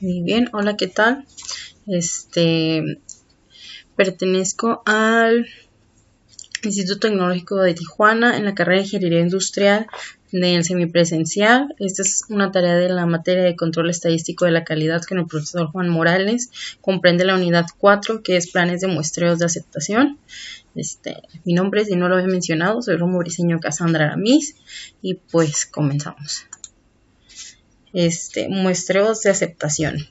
Muy bien, hola, ¿qué tal? Pertenezco al Instituto Tecnológico de Tijuana en la carrera de Ingeniería Industrial del semipresencial. Esta es una tarea de la materia de control estadístico de la calidad con el profesor Juan Morales. Comprende la unidad 4, que es planes de muestreos de aceptación. Mi nombre, si no lo había mencionado, soy Romo Briceño Casandra Aramis y pues comenzamos. Muestreos de aceptación.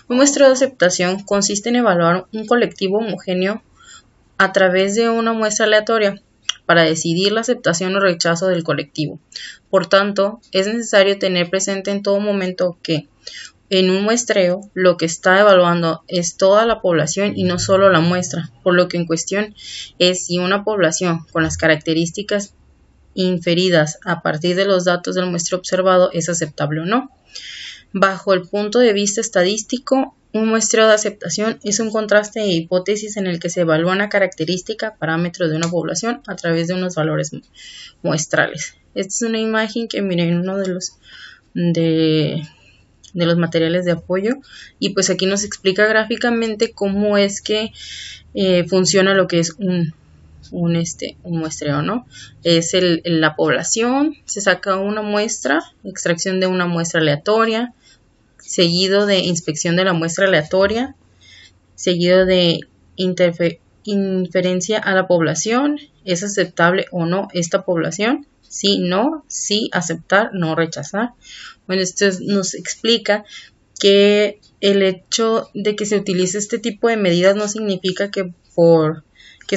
Un muestreo de aceptación consiste en evaluar un colectivo homogéneo a través de una muestra aleatoria para decidir la aceptación o rechazo del colectivo. Por tanto, es necesario tener presente en todo momento que en un muestreo lo que está evaluando es toda la población y no solo la muestra, por lo que en cuestión es si una población con las características inferidas a partir de los datos del muestreo observado es aceptable o no. Bajo el punto de vista estadístico, un muestreo de aceptación es un contraste de hipótesis en el que se evalúa una característica, parámetro de una población a través de unos valores muestrales. Esta es una imagen que miré en uno de los materiales de apoyo y pues aquí nos explica gráficamente cómo es que funciona lo que es un muestreo, ¿no? Es la población, se saca una muestra, extracción de una muestra aleatoria, seguido de inspección de la muestra aleatoria, seguido de inferencia a la población, ¿es aceptable o no esta población? Sí, no, sí, aceptar, no, rechazar. Bueno, esto nos explica que el hecho de que se utilice este tipo de medidas no significa que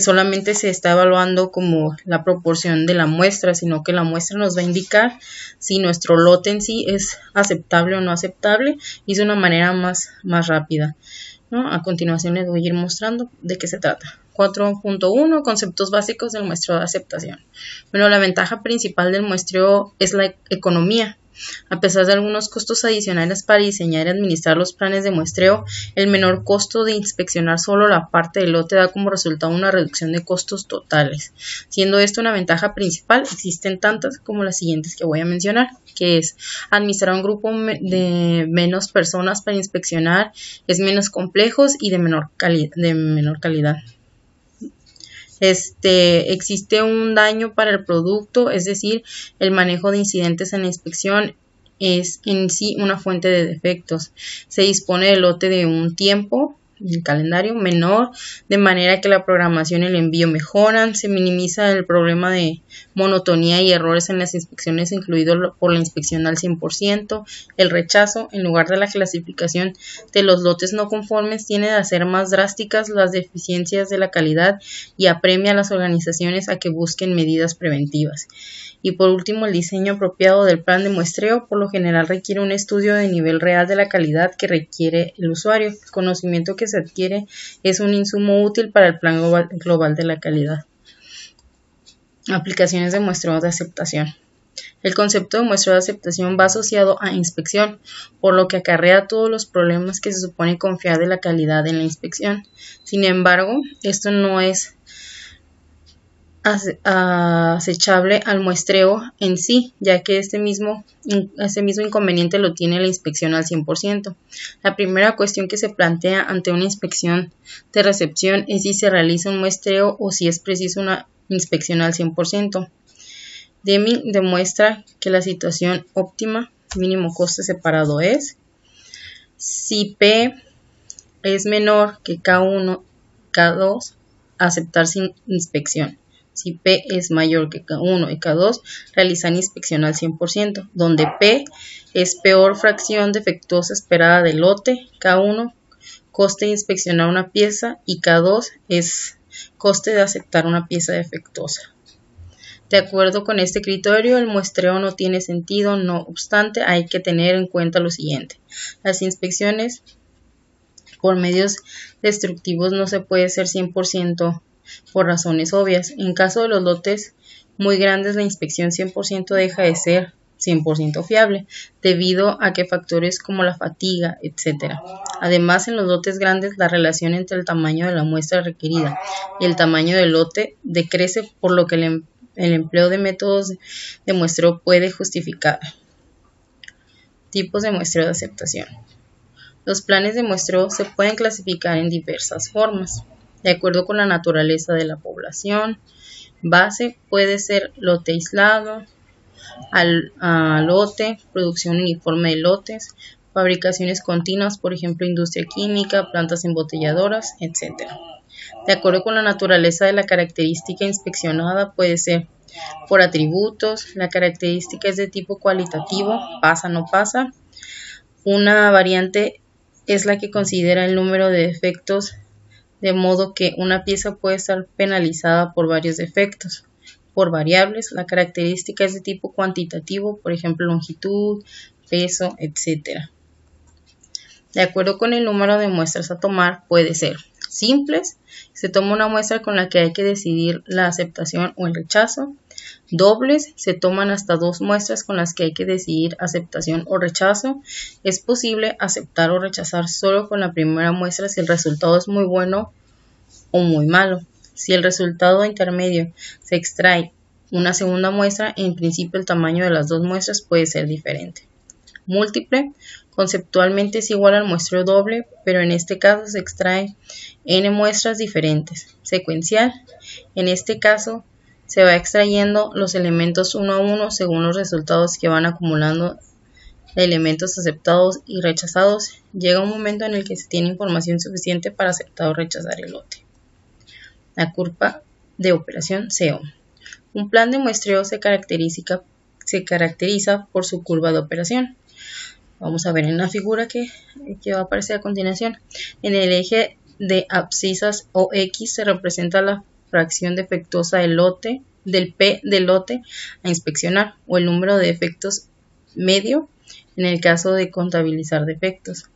solamente se está evaluando como la proporción de la muestra, sino que la muestra nos va a indicar si nuestro lote en sí es aceptable o no aceptable y de una manera más rápida, ¿no? A continuación les voy a ir mostrando de qué se trata. 4.1 Conceptos básicos del muestreo de aceptación. Bueno, la ventaja principal del muestreo es la economía. A pesar de algunos costos adicionales para diseñar y administrar los planes de muestreo, el menor costo de inspeccionar solo la parte del lote da como resultado una reducción de costos totales. Siendo esto una ventaja principal, existen tantas como las siguientes que voy a mencionar, que es administrar un grupo de menos personas para inspeccionar, es menos complejos y de menor calidad. Existe un daño para el producto, es decir, el manejo de incidentes en la inspección es en sí una fuente de defectos. Se dispone del lote de un tiempo, el calendario menor, de manera que la programación y el envío mejoran, se minimiza el problema de monotonía y errores en las inspecciones, incluido por la inspección al 100%, el rechazo, en lugar de la clasificación de los lotes no conformes, tiende a ser más drásticas las deficiencias de la calidad y apremia a las organizaciones a que busquen medidas preventivas. Y por último, el diseño apropiado del plan de muestreo por lo general requiere un estudio de nivel real de la calidad que requiere el usuario. El conocimiento que se adquiere es un insumo útil para el plan global de la calidad. Aplicaciones de muestreo de aceptación. El concepto de muestreo de aceptación va asociado a inspección, por lo que acarrea todos los problemas que se supone confiar de la calidad en la inspección. Sin embargo, esto no es acechable al muestreo en sí, ya que este mismo inconveniente lo tiene la inspección al 100%. La primera cuestión que se plantea ante una inspección de recepción es si se realiza un muestreo o si es preciso una inspección al 100%. Deming demuestra que la situación óptima, mínimo coste separado, es si P es menor que K1, K2, aceptar sin inspección. Si P es mayor que K1 y K2, realizar inspección al 100%, donde P es peor fracción defectuosa esperada del lote, K1 coste de inspeccionar una pieza y K2 es coste de aceptar una pieza defectuosa. De acuerdo con este criterio, el muestreo no tiene sentido, no obstante, hay que tener en cuenta lo siguiente. Las inspecciones por medios destructivos no se puede hacer 100% por razones obvias. En caso de los lotes muy grandes, la inspección 100% deja de ser 100% fiable, debido a que factores como la fatiga, etc. Además, en los lotes grandes, la relación entre el tamaño de la muestra requerida y el tamaño del lote decrece, por lo que el empleo de métodos de muestreo puede justificar. Tipos de muestreo de aceptación. Los planes de muestreo se pueden clasificar en diversas formas, de acuerdo con la naturaleza de la población. Base puede ser lote aislado, lote, producción uniforme de lotes, fabricaciones continuas, por ejemplo, industria química, plantas embotelladoras, etc. De acuerdo con la naturaleza de la característica inspeccionada, puede ser por atributos, la característica es de tipo cualitativo, pasa, no pasa. Una variante es la que considera el número de defectos, de modo que una pieza puede estar penalizada por varios defectos. Por variables, la característica es de tipo cuantitativo, por ejemplo, longitud, peso, etc. De acuerdo con el número de muestras a tomar, puede ser simples, se toma una muestra con la que hay que decidir la aceptación o el rechazo. Dobles, se toman hasta 2 muestras con las que hay que decidir aceptación o rechazo. Es posible aceptar o rechazar solo con la primera muestra si el resultado es muy bueno o muy malo. Si el resultado intermedio se extrae una segunda muestra, en principio el tamaño de las 2 muestras puede ser diferente. Múltiple, conceptualmente es igual al muestreo doble, pero en este caso se extrae n muestras diferentes. Secuencial, en este caso se va extrayendo los elementos uno a uno según los resultados que van acumulando de elementos aceptados y rechazados. Llega un momento en el que se tiene información suficiente para aceptar o rechazar el lote. La curva de operación CO. Un plan de muestreo se caracteriza por su curva de operación. Vamos a ver en la figura que va a aparecer a continuación. En el eje de abscisas o X se representa la fracción defectuosa del P del lote a inspeccionar, o el número de defectos medio en el caso de contabilizar defectos.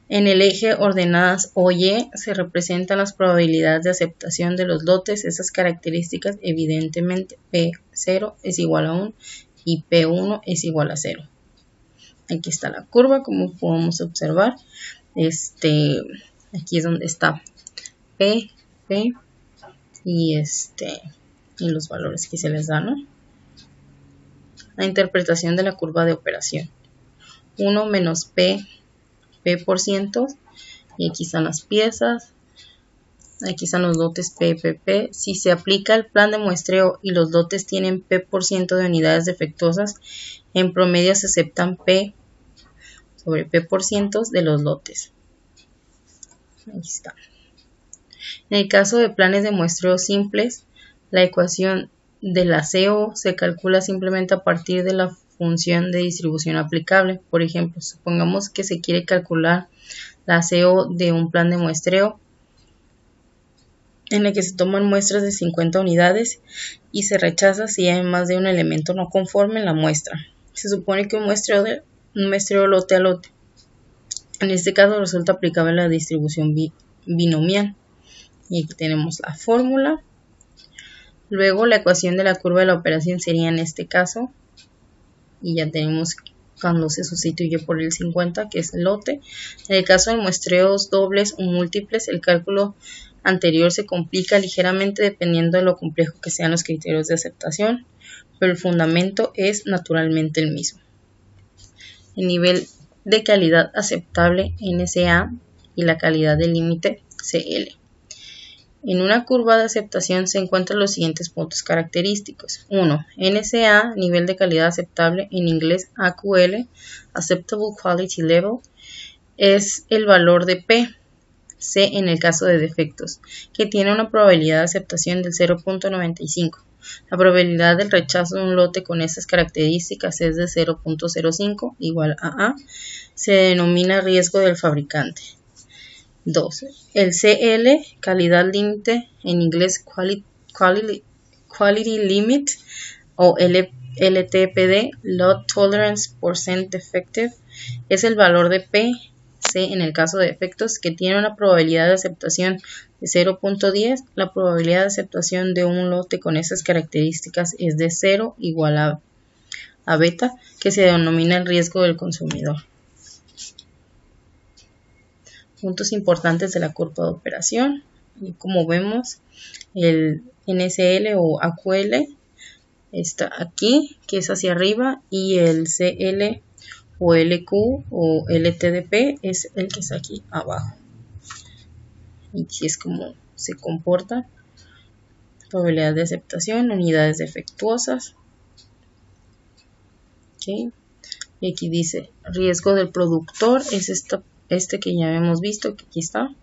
En el eje ordenadas o Y se representan las probabilidades de aceptación de los lotes. Esas características, evidentemente, P0 es igual a 1 y P1 es igual a 0. Aquí está la curva, como podemos observar. Aquí es donde está P y los valores que se les dan, ¿no? La interpretación de la curva de operación. 1 menos P por ciento, y aquí están las piezas, aquí están los lotes P. Si se aplica el plan de muestreo y los lotes tienen P por ciento de unidades defectuosas, en promedio se aceptan P sobre P por ciento de los lotes. Ahí está. En el caso de planes de muestreo simples, la ecuación de la CO se calcula simplemente a partir de la función de distribución aplicable. Por ejemplo, supongamos que se quiere calcular la CO de un plan de muestreo en el que se toman muestras de 50 unidades y se rechaza si hay más de un elemento no conforme en la muestra. Se supone que un muestreo lote a lote. En este caso resulta aplicable la distribución binomial. Y aquí tenemos la fórmula. Luego la ecuación de la curva de la operación sería en este caso. Y ya tenemos cuando se sustituye por el 50, que es el lote. En el caso de muestreos dobles o múltiples, el cálculo anterior se complica ligeramente dependiendo de lo complejo que sean los criterios de aceptación, pero el fundamento es naturalmente el mismo. El nivel de calidad aceptable NSA y la calidad del límite CL. En una curva de aceptación se encuentran los siguientes puntos característicos. 1. NSA, nivel de calidad aceptable, en inglés AQL, Acceptable Quality Level, es el valor de P. C en el caso de defectos, que tiene una probabilidad de aceptación del 0.95. La probabilidad del rechazo de un lote con estas características es de 0.05, igual a A. Se denomina riesgo del fabricante. 2. El CL, calidad límite, en inglés Quality Limit, o LTPD, Lot Tolerance Percent Defective, es el valor de P, C en el caso de defectos, que tiene una probabilidad de aceptación de 0.10. La probabilidad de aceptación de un lote con esas características es de 0, igual a beta, que se denomina el riesgo del consumidor. Puntos importantes de la curva de operación. Y como vemos, el NSL o AQL está aquí, que es hacia arriba, y el CL o LQ o LTDP es el que está aquí abajo. Y así es como se comporta. Probabilidad de aceptación, unidades defectuosas. Okay. Y aquí dice riesgo del productor, es este que ya hemos visto, que aquí está.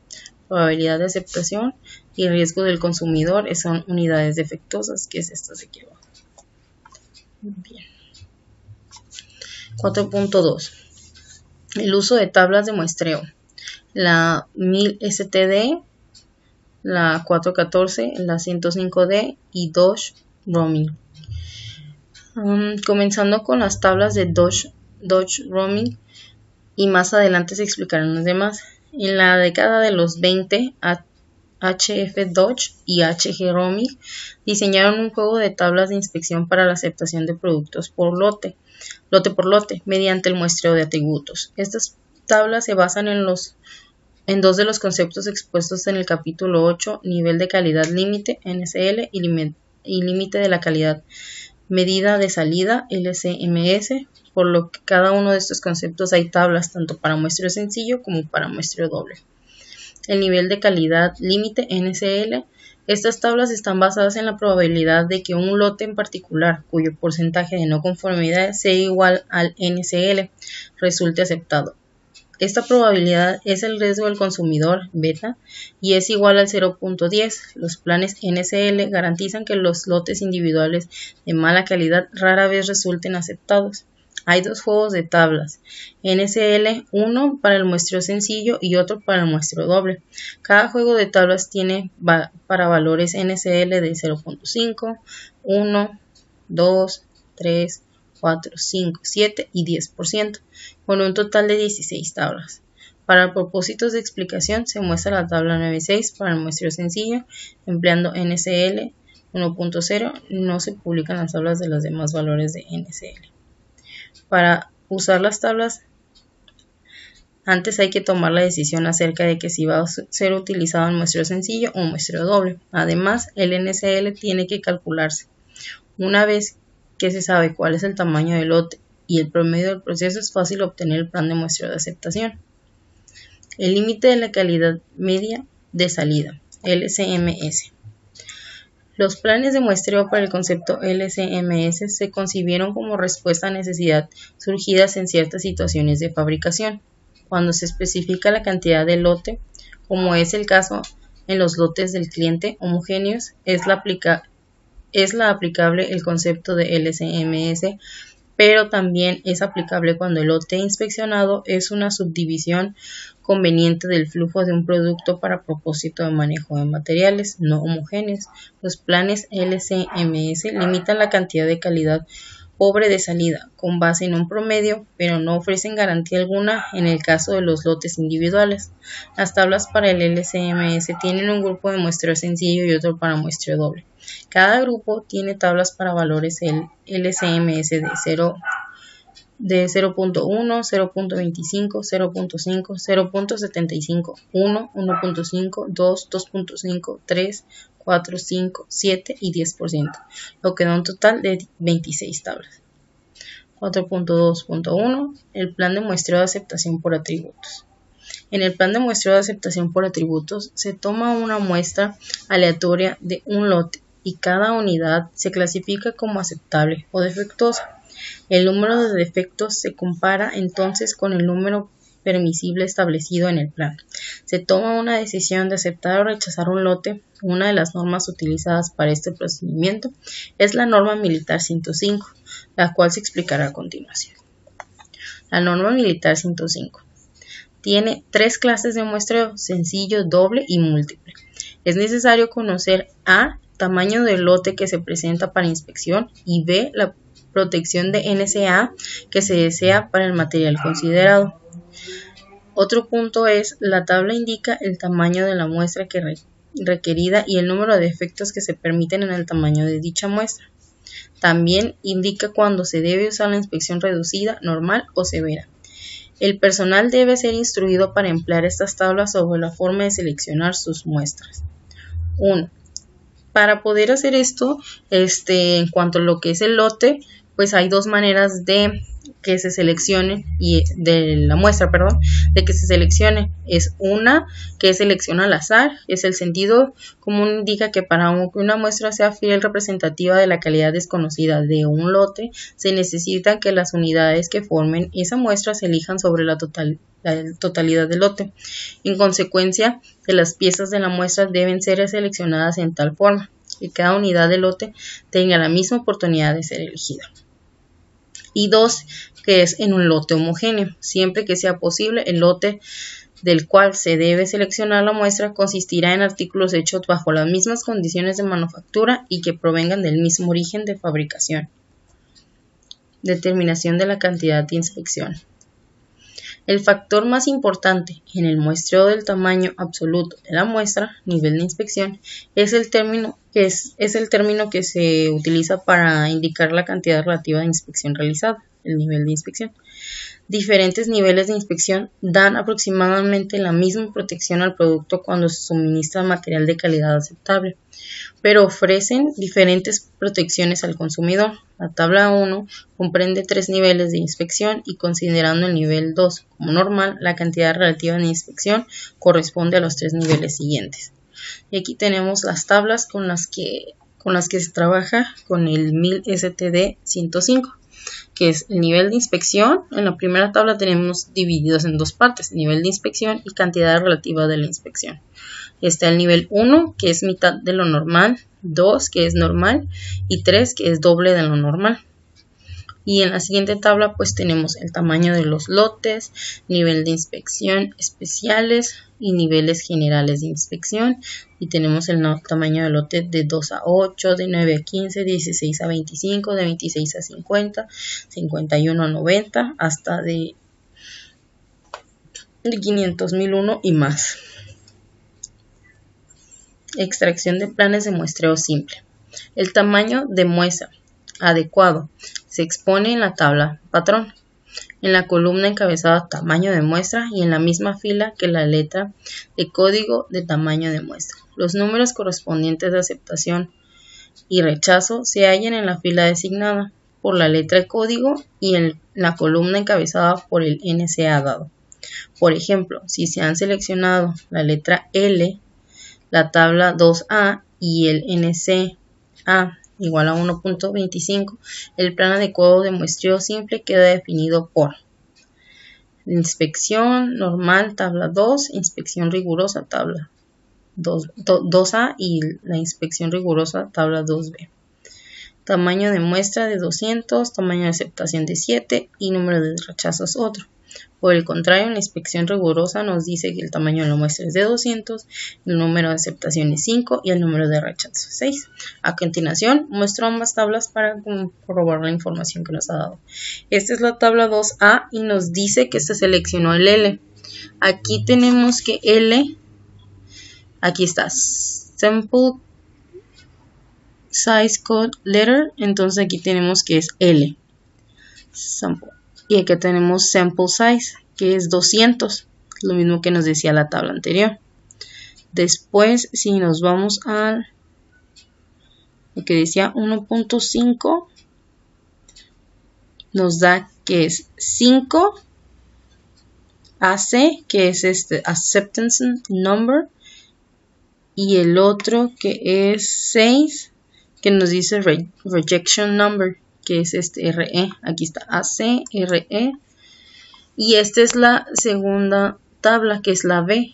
Probabilidad de aceptación, y riesgo del consumidor son unidades defectuosas, que es esta de aquí abajo. Bien. 4.2. El uso de tablas de muestreo. La 1000 STD, la 414, la 105D y Dodge Roaming. Comenzando con las tablas de Dodge Roaming, y más adelante se explicarán los demás. En la década de los 20, HF Dodge y HG Roaming diseñaron un juego de tablas de inspección para la aceptación de productos por lote por lote, mediante el muestreo de atributos. Estas tablas se basan en dos de los conceptos expuestos en el capítulo 8, nivel de calidad límite, NSL, y límite de la calidad medida de salida, LCMS, por lo que cada uno de estos conceptos hay tablas tanto para muestreo sencillo como para muestreo doble. El nivel de calidad límite, NSL. Estas tablas están basadas en la probabilidad de que un lote en particular, cuyo porcentaje de no conformidad sea igual al NSL, resulte aceptado. Esta probabilidad es el riesgo del consumidor, beta, y es igual al 0.10. Los planes NSL garantizan que los lotes individuales de mala calidad rara vez resulten aceptados. Hay dos juegos de tablas, NSL, uno para el muestreo sencillo y otro para el muestreo doble. Cada juego de tablas tiene para valores NSL de 0.5, 1, 2, 3, 4, 5, 7 y 10%, con un total de 16 tablas. Para propósitos de explicación se muestra la tabla 9.6 para el muestreo sencillo, empleando NSL 1.0, no se publican las tablas de los demás valores de NSL. Para usar las tablas, antes hay que tomar la decisión acerca de que si va a ser utilizado en muestreo sencillo o muestreo doble. Además, el NSL tiene que calcularse. Una vez que se sabe cuál es el tamaño del lote y el promedio del proceso, es fácil obtener el plan de muestreo de aceptación. El límite de la calidad media de salida, LCMS. Los planes de muestreo para el concepto LCMS se concibieron como respuesta a necesidades surgidas en ciertas situaciones de fabricación. Cuando se especifica la cantidad de lote, como es el caso en los lotes del cliente homogéneos, es la aplicable el concepto de LCMS, pero también es aplicable cuando el lote inspeccionado es una subdivisión conveniente del flujo de un producto para propósito de manejo de materiales no homogéneos. Los planes LCMS limitan la cantidad de calidad pobre de salida con base en un promedio, pero no ofrecen garantía alguna en el caso de los lotes individuales. Las tablas para el LCMS tienen un grupo de muestreo sencillo y otro para muestreo doble. Cada grupo tiene tablas para valores LCMS de 0.1, 0.25, 0.5, 0.75, 1, 1.5, 2, 2.5, 3, 4, 5, 7 y 10%, lo que da un total de 26 tablas. 4.2.1. El plan de muestreo de aceptación por atributos. En el plan de muestreo de aceptación por atributos se toma una muestra aleatoria de un lote y cada unidad se clasifica como aceptable o defectuosa. El número de defectos se compara entonces con el número permisible establecido en el plan. Se toma una decisión de aceptar o rechazar un lote. Una de las normas utilizadas para este procedimiento es la norma militar 105, la cual se explicará a continuación. La norma militar 105 tiene tres clases de muestreo: sencillo, doble y múltiple. Es necesario conocer A, tamaño del lote que se presenta para inspección, y B, la protección de NSA que se desea para el material considerado. Otro punto es, la tabla indica el tamaño de la muestra requerida y el número de defectos que se permiten en el tamaño de dicha muestra. También indica cuándo se debe usar la inspección reducida, normal o severa. El personal debe ser instruido para emplear estas tablas sobre la forma de seleccionar sus muestras. 1. Para poder hacer esto, en cuanto a lo que es el lote, pues hay dos maneras de que se seleccione y de la muestra, perdón, de que se seleccione es una que es selección al azar. Es el sentido común indica que para que una muestra sea fiel representativa de la calidad desconocida de un lote, se necesita que las unidades que formen esa muestra se elijan sobre la totalidad del lote. En consecuencia, de las piezas de la muestra deben ser seleccionadas en tal forma que cada unidad del lote tenga la misma oportunidad de ser elegida. Y 2, que es en un lote homogéneo. Siempre que sea posible, el lote del cual se debe seleccionar la muestra consistirá en artículos hechos bajo las mismas condiciones de manufactura y que provengan del mismo origen de fabricación. Determinación de la cantidad de inspección. El factor más importante en el muestreo del tamaño absoluto de la muestra, nivel de inspección, es el término que se utiliza para indicar la cantidad relativa de inspección realizada, el nivel de inspección. Diferentes niveles de inspección dan aproximadamente la misma protección al producto cuando se suministra material de calidad aceptable, pero ofrecen diferentes protecciones al consumidor. La tabla 1 comprende 3 niveles de inspección y considerando el nivel 2 como normal, la cantidad relativa de inspección corresponde a los 3 niveles siguientes. Y aquí tenemos las tablas con las que se trabaja con el 1000 STD 105. Que es el nivel de inspección. En la primera tabla tenemos divididos en 2 partes, nivel de inspección y cantidad relativa de la inspección. Está el nivel 1, que es mitad de lo normal, 2, que es normal, y 3, que es doble de lo normal. Y en la siguiente tabla pues tenemos el tamaño de los lotes, nivel de inspección especiales y niveles generales de inspección. Y tenemos el tamaño de lote de 2 a 8, de 9 a 15, 16 a 25, de 26 a 50, 51 a 90, hasta de 500.001 y más. Extracción de planes de muestreo simple. El tamaño de muestra adecuado se expone en la tabla patrón, en la columna encabezada tamaño de muestra y en la misma fila que la letra de código de tamaño de muestra. Los números correspondientes de aceptación y rechazo se hallan en la fila designada por la letra de código y en la columna encabezada por el NCA dado. Por ejemplo, si se han seleccionado la letra L, la tabla 2A y el NCA igual a 1.25, el plan adecuado de muestreo simple queda definido por inspección normal, tabla 2, inspección rigurosa, tabla 2A y la inspección rigurosa, tabla 2B. Tamaño de muestra de 200, tamaño de aceptación de 7 y número de rechazos otro. Por el contrario, la inspección rigurosa nos dice que el tamaño de la muestra es de 200, el número de aceptación es 5 y el número de rechazo es 6. A continuación, muestro ambas tablas para corroborar la información que nos ha dado. Esta es la tabla 2A y nos dice que se seleccionó el L. Aquí tenemos que L, aquí está, Sample Size Code Letter, entonces aquí tenemos que es L, Sample. Y aquí tenemos sample size, que es 200, lo mismo que nos decía la tabla anterior. Después, si nos vamos a lo que decía 1.5, nos da que es 5 AC, que es Acceptance Number, y el otro que es 6, que nos dice Rejection Number, que es RE, aquí está AC, RE, y esta es la segunda tabla, que es la B,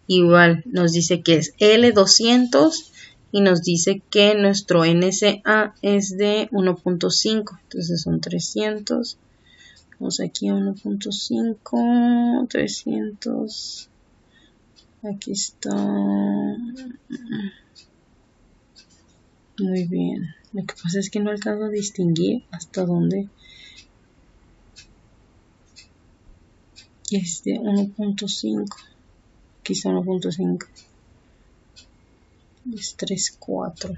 igual nos dice que es L200 y nos dice que nuestro NCA es de 1.5, entonces son 300, vamos aquí a 1.5, 300, aquí está, muy bien. Lo que pasa es que no alcanzo a distinguir hasta dónde es de 1.5. Aquí está 1.5. Es 3, 4.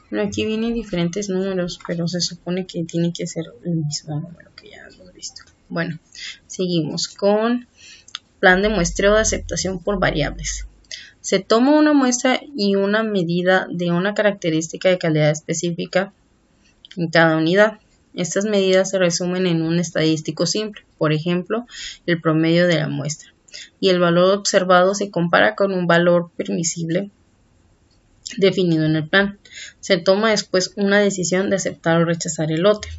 Bueno, aquí vienen diferentes números, pero se supone que tiene que ser el mismo número que ya hemos visto. Bueno, seguimos con plan de muestreo de aceptación por variables. Se toma una muestra y una medida de una característica de calidad específica en cada unidad. Estas medidas se resumen en un estadístico simple, por ejemplo, el promedio de la muestra, y el valor observado se compara con un valor permisible definido en el plan. Se toma después una decisión de aceptar o rechazar el lote.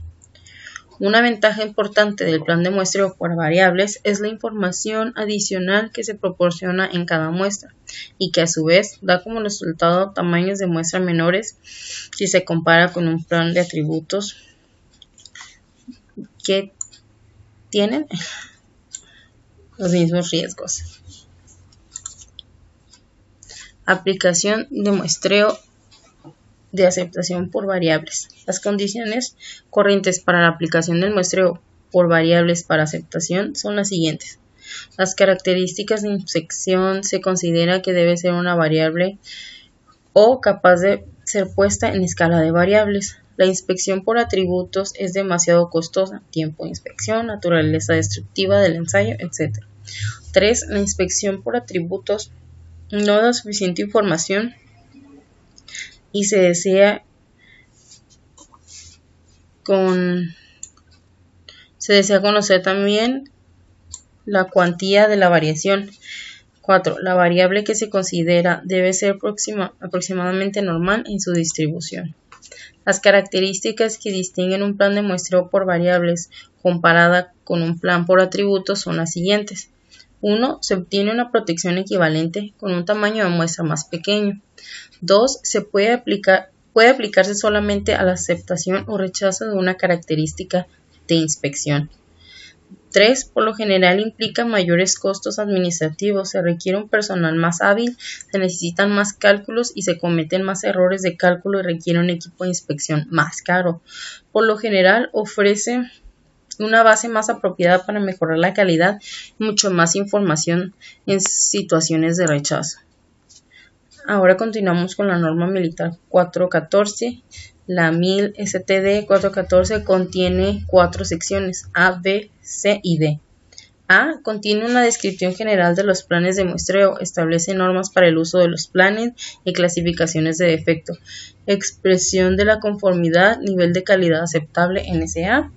Una ventaja importante del plan de muestreo por variables es la información adicional que se proporciona en cada muestra y que a su vez da como resultado tamaños de muestra menores si se compara con un plan de atributos que tienen los mismos riesgos. Aplicación de muestreo de aceptación por variables. Las condiciones corrientes para la aplicación del muestreo por variables para aceptación son las siguientes. Las características de inspección se considera que debe ser una variable o capaz de ser puesta en escala de variables. La inspección por atributos es demasiado costosa, tiempo de inspección, naturaleza destructiva del ensayo, etc. 3. La inspección por atributos no da suficiente información y se desea conocer también la cuantía de la variación. 4. La variable que se considera debe ser aproximadamente normal en su distribución. Las características que distinguen un plan de muestreo por variables comparada con un plan por atributos son las siguientes. 1. Se obtiene una protección equivalente con un tamaño de muestra más pequeño. 2. Puede aplicarse solamente a la aceptación o rechazo de una característica de inspección. 3. Por lo general implica mayores costos administrativos, se requiere un personal más hábil, se necesitan más cálculos y se cometen más errores de cálculo y requiere un equipo de inspección más caro. Por lo general ofrece una base más apropiada para mejorar la calidad y mucho más información en situaciones de rechazo. Ahora continuamos con la norma militar 414. La 1000 STD 414 contiene 4 secciones A, B, C y D. A contiene una descripción general de los planes de muestreo, establece normas para el uso de los planes y clasificaciones de defecto, expresión de la conformidad, nivel de calidad aceptable NSA.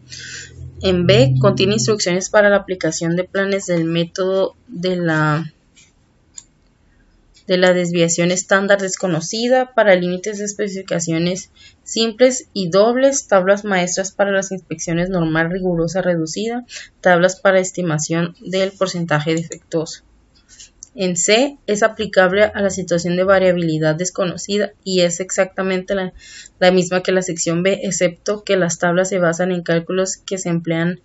En B contiene instrucciones para la aplicación de planes del método de la desviación estándar desconocida para límites de especificaciones simples y dobles, tablas maestras para las inspecciones normal rigurosa reducida, tablas para estimación del porcentaje defectuoso. En C es aplicable a la situación de variabilidad desconocida y es exactamente la misma que la sección B, excepto que las tablas se basan en cálculos que se emplean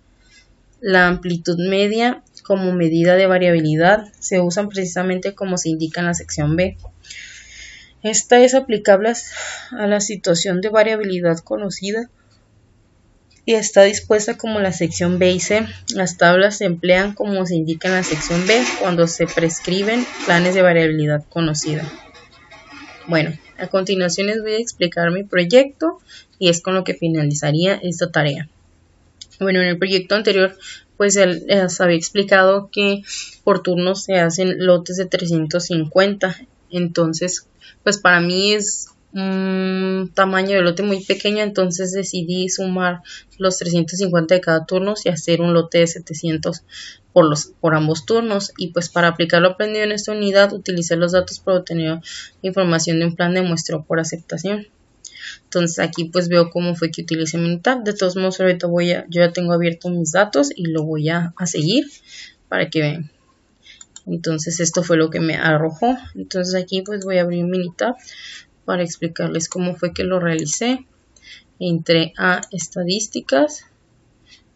la amplitud media como medida de variabilidad, se usan precisamente como se indica en la sección B. Esta es aplicable a la situación de variabilidad conocida y está dispuesta como la sección B y C. Las tablas se emplean como se indica en la sección B cuando se prescriben planes de variabilidad conocida. Bueno, a continuación les voy a explicar mi proyecto y es con lo que finalizaría esta tarea. Bueno, en el proyecto anterior pues les había explicado que por turnos se hacen lotes de 350, entonces pues para mí es un tamaño de lote muy pequeño, entonces decidí sumar los 350 de cada turno y hacer un lote de 700 por ambos turnos. Y pues para aplicar lo aprendido en esta unidad utilicé los datos para obtener información de un plan de muestreo por aceptación. Entonces aquí pues veo cómo fue que utilicé mi unidad. De todos modos ahorita yo ya tengo abierto mis datos y lo voy a seguir para que vean. Entonces esto fue lo que me arrojó. Entonces aquí pues voy a abrir mi unidad para explicarles cómo fue que lo realicé. Entré a estadísticas,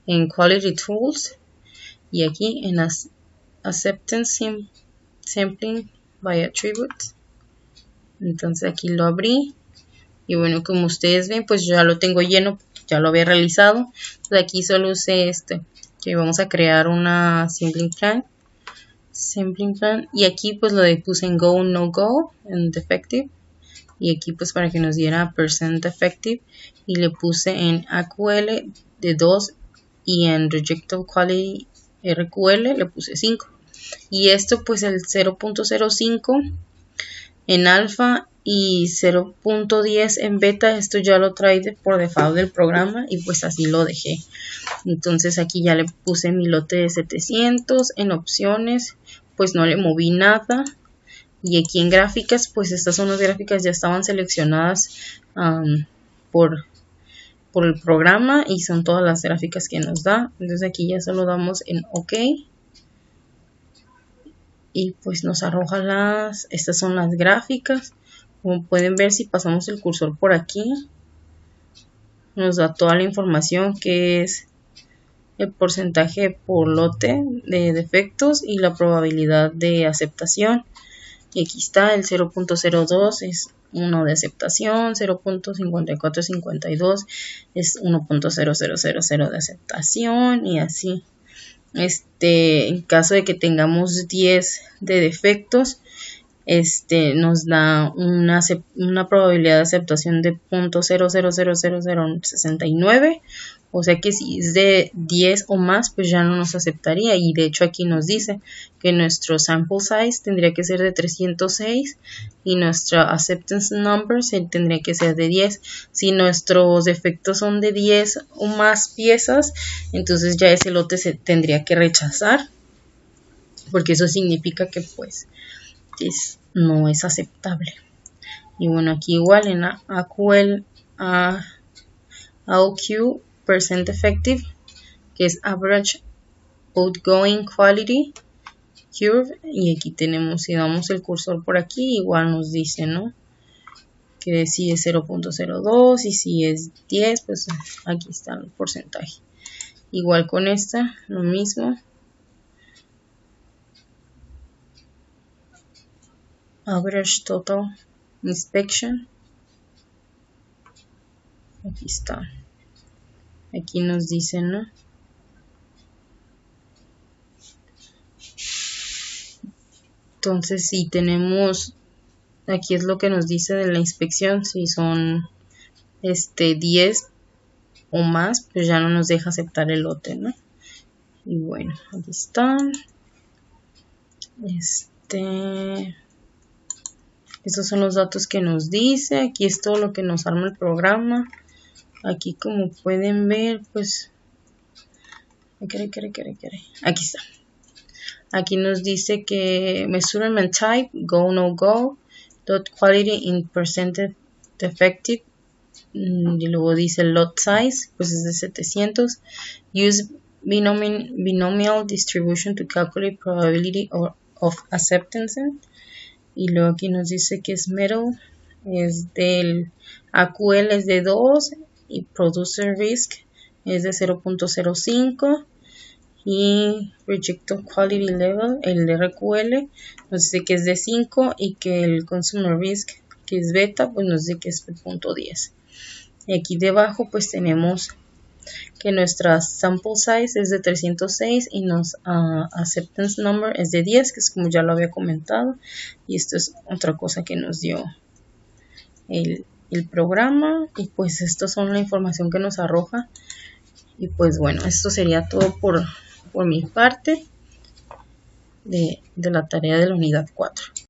en Quality Tools y aquí en Acceptance Sampling by Attributes. Entonces aquí lo abrí y bueno, como ustedes ven pues ya lo tengo lleno, ya lo había realizado. Entonces aquí solo usé que vamos a crear una sampling plan y aquí pues lo puse en Go, No Go, en Defective. Y aquí pues para que nos diera % effective y le puse en AQL de 2 y en Rejected Quality RQL le puse 5. Y esto pues el 0.05 en alfa y 0.10 en beta. Esto ya lo trae por default del programa y pues así lo dejé. Entonces aquí ya le puse mi lote de 700. En opciones pues no le moví nada. Y aquí en gráficas, pues estas son las gráficas ya estaban seleccionadas por el programa y son todas las gráficas que nos da. Entonces aquí ya solo damos en OK. Y pues nos arroja estas son las gráficas. Como pueden ver, si pasamos el cursor por aquí, nos da toda la información que es el porcentaje por lote de defectos y la probabilidad de aceptación. Y aquí está el 0.02 es 1 de aceptación, 0.5452 es 1.0000 de aceptación y así. En caso de que tengamos 10 de defectos, nos da una probabilidad de aceptación de 0.000069. O sea que si es de 10 o más, pues ya no nos aceptaría. Y de hecho aquí nos dice que nuestro sample size tendría que ser de 306 y nuestra acceptance number tendría que ser de 10. Si nuestros defectos son de 10 o más piezas, entonces ya ese lote se tendría que rechazar, porque eso significa que pues no es aceptable. Y bueno, aquí igual en AQL AOQ percent effective, que es average outgoing quality curve, y aquí tenemos, si damos el cursor por aquí, igual nos dice, ¿no?, que si es 0.02 y si es 10, pues aquí está el porcentaje. Igual con esta, lo mismo. Average total inspection. Aquí está. Aquí nos dice, ¿no? Entonces, si tenemos, aquí es lo que nos dice de la inspección, si son 10 o más, pues ya no nos deja aceptar el lote, ¿no? Y bueno, aquí está. Estos son los datos que nos dice. Aquí es todo lo que nos arma el programa. Aquí, como pueden ver, pues aquí está. Aquí nos dice que measurement type, go, no go, dot quality in percentage defective, y luego dice lot size, pues es de 700, use binomial distribution to calculate probability of acceptance, y luego aquí nos dice que es metal, es del AQL es de 2 y producer risk es de 0.05. y Rejected Quality Level, el RQL, nos dice que es de 5 y que el Consumer Risk, que es beta, pues nos dice que es de 0.10. Y aquí debajo pues tenemos que nuestra sample size es de 306 y nos acceptance number es de 10, que es como ya lo había comentado. Y esto es otra cosa que nos dio el programa. Y pues esto son la información que nos arroja. Y pues bueno, esto sería todo por mi parte de la tarea de la unidad 4.